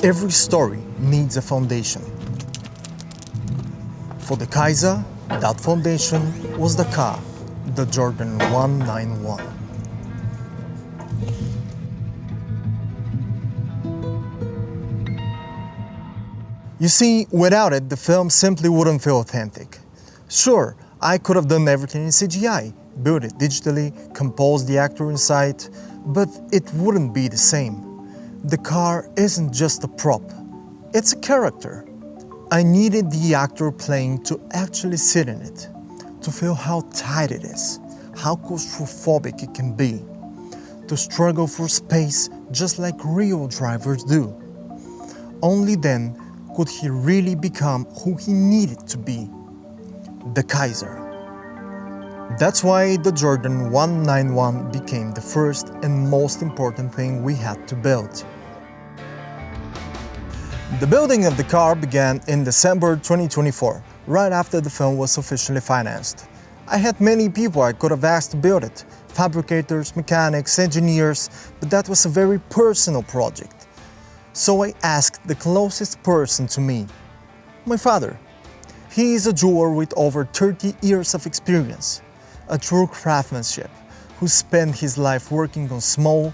Every story needs a foundation. For the Kaiser, that foundation was the car, the Jordan 191. You see, without it, the film simply wouldn't feel authentic. Sure, I could have done everything in CGI, built it digitally, composed the actor inside, but it wouldn't be the same. The car isn't just a prop, it's a character. I needed the actor playing to actually sit in it, to feel how tight it is, how claustrophobic it can be, to struggle for space just like real drivers do. Only then could he really become who he needed to be, the Kaiser. That's why the Jordan 191 became the first and most important thing we had to build. The building of the car began in December 2024, right after the film was officially financed. I had many people I could have asked to build it, fabricators, mechanics, engineers, but that was a very personal project. So I asked the closest person to me, my father. He is a jeweler with over 30 years of experience, a true craftsmanship, who spent his life working on small,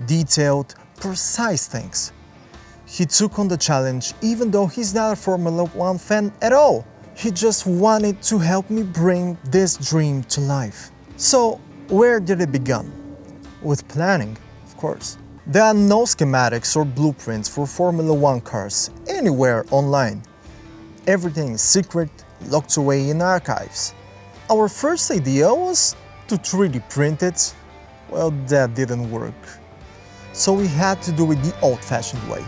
detailed, precise things. He took on the challenge even though he's not a Formula One fan at all. He just wanted to help me bring this dream to life. So where did it begin? With planning, of course. There are no schematics or blueprints for Formula One cars anywhere online. Everything is secret, locked away in archives. Our first idea was to 3D print it. Well, that didn't work. So we had to do it the old-fashioned way,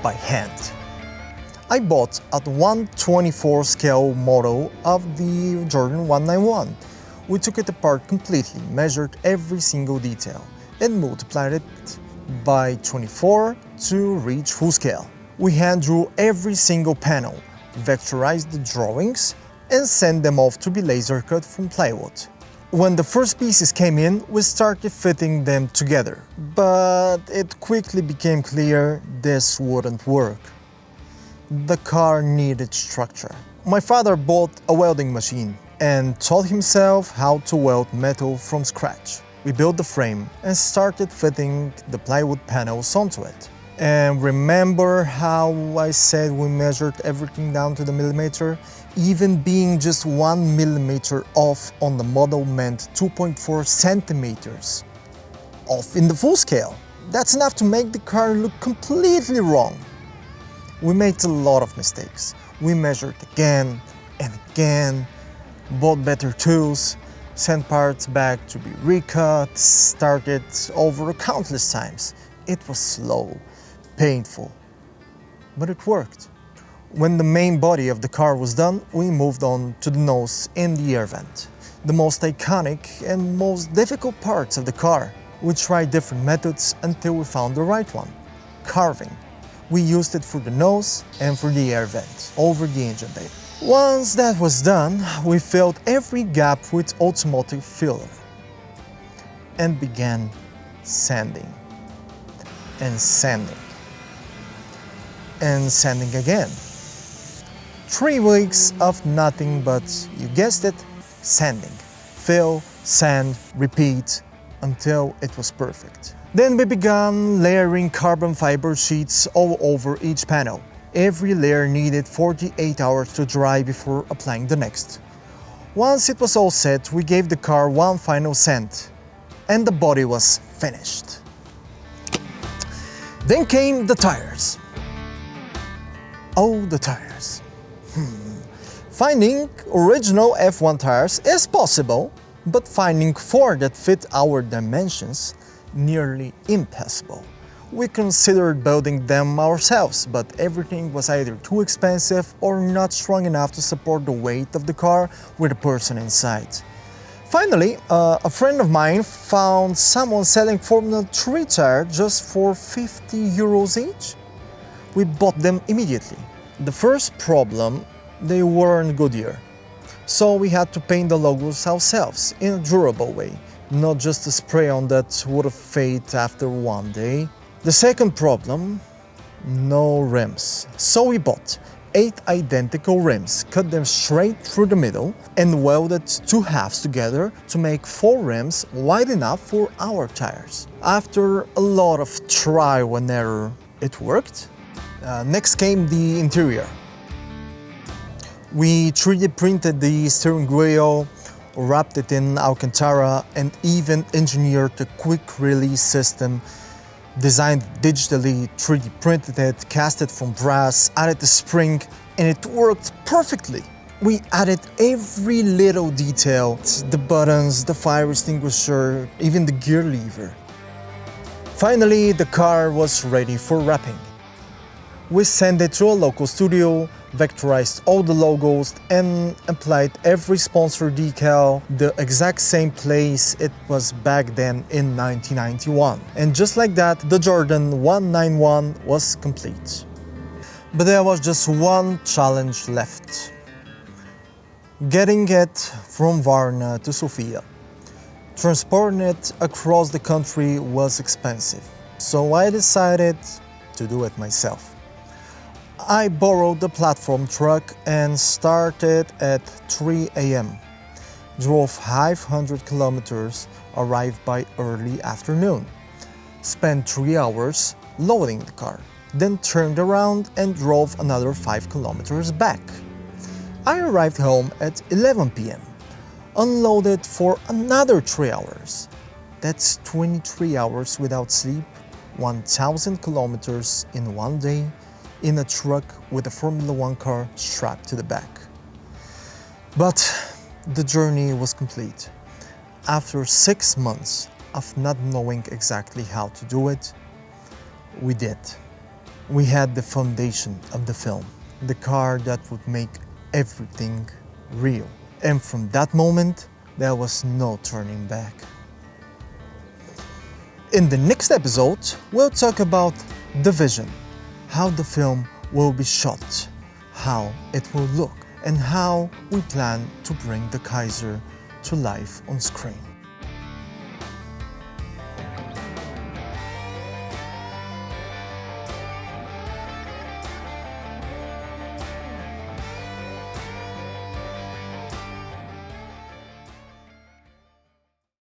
by hand. I bought a 1/24 scale model of the Jordan 191. We took it apart completely, measured every single detail, and multiplied it by 24 to reach full scale. We hand drew every single panel, vectorized the drawings, and sent them off to be laser cut from plywood. When the first pieces came in, we started fitting them together, but it quickly became clear this wouldn't work. The car needed structure. My father bought a welding machine and taught himself how to weld metal from scratch. We built the frame and started fitting the plywood panels onto it. And remember how I said we measured everything down to the millimeter? Even being just 1 millimeter off on the model meant 2.4 centimeters off in the full scale. That's enough to make the car look completely wrong. We made a lot of mistakes. We measured again and again, bought better tools, sent parts back to be recut, started over countless times. It was slow, painful, but it worked. When the main body of the car was done, we moved on to the nose and the air vent, the most iconic and most difficult parts of the car. We tried different methods until we found the right one, carving. We used it for the nose and for the air vent, over the engine bay. Once that was done, we filled every gap with automotive filler and began sanding and sanding and sanding again. 3 weeks of nothing but, you guessed it, sanding. Fill, sand, repeat until it was perfect. Then we began layering carbon fiber sheets all over each panel. Every layer needed 48 hours to dry before applying the next. Once it was all set, we gave the car one final sand, and the body was finished. Then came the tires. Oh, the tires. Finding original F1 tires is possible, but finding 4 that fit our dimensions, nearly impossible. We considered building them ourselves, but everything was either too expensive or not strong enough to support the weight of the car with a person inside. Finally, a friend of mine found someone selling Formula 3 tires just for 50 euros each. We bought them immediately. The first problem, they weren't Goodyear. So we had to paint the logos ourselves in a durable way, not just a spray-on that would have faded after one day. The second problem, no rims. So we bought 8 identical rims, cut them straight through the middle, and welded 2 halves together to make 4 rims wide enough for our tires. After a lot of trial and error, it worked. Next came the interior. We 3D printed the steering wheel, wrapped it in Alcantara, and even engineered a quick release system. Designed digitally, 3D printed it, cast it from brass, added the spring, and it worked perfectly. We added every little detail, the buttons, the fire extinguisher, even the gear lever. Finally, the car was ready for wrapping. We sent it to a local studio, vectorized all the logos, and applied every sponsor decal the exact same place it was back then in 1991. And just like that, the Jordan 191 was complete. But there was just one challenge left: getting it from Varna to Sofia. Transporting it across the country was expensive, so I decided to do it myself. I borrowed the platform truck and started at 3 a.m. Drove 500 kilometers, arrived by early afternoon. Spent 3 hours loading the car, then turned around and drove another 5 kilometers back. I arrived home at 11 p.m. Unloaded for another 3 hours. That's 23 hours without sleep, 1,000 kilometers in one day, in a truck with a Formula One car strapped to the back. But the journey was complete. After 6 months of not knowing exactly how to do it, we did. We had the foundation of the film, the car that would make everything real. And from that moment, there was no turning back. In the next episode, we'll talk about the vision, how the film will be shot, how it will look, and how we plan to bring the Kaiser to life on screen.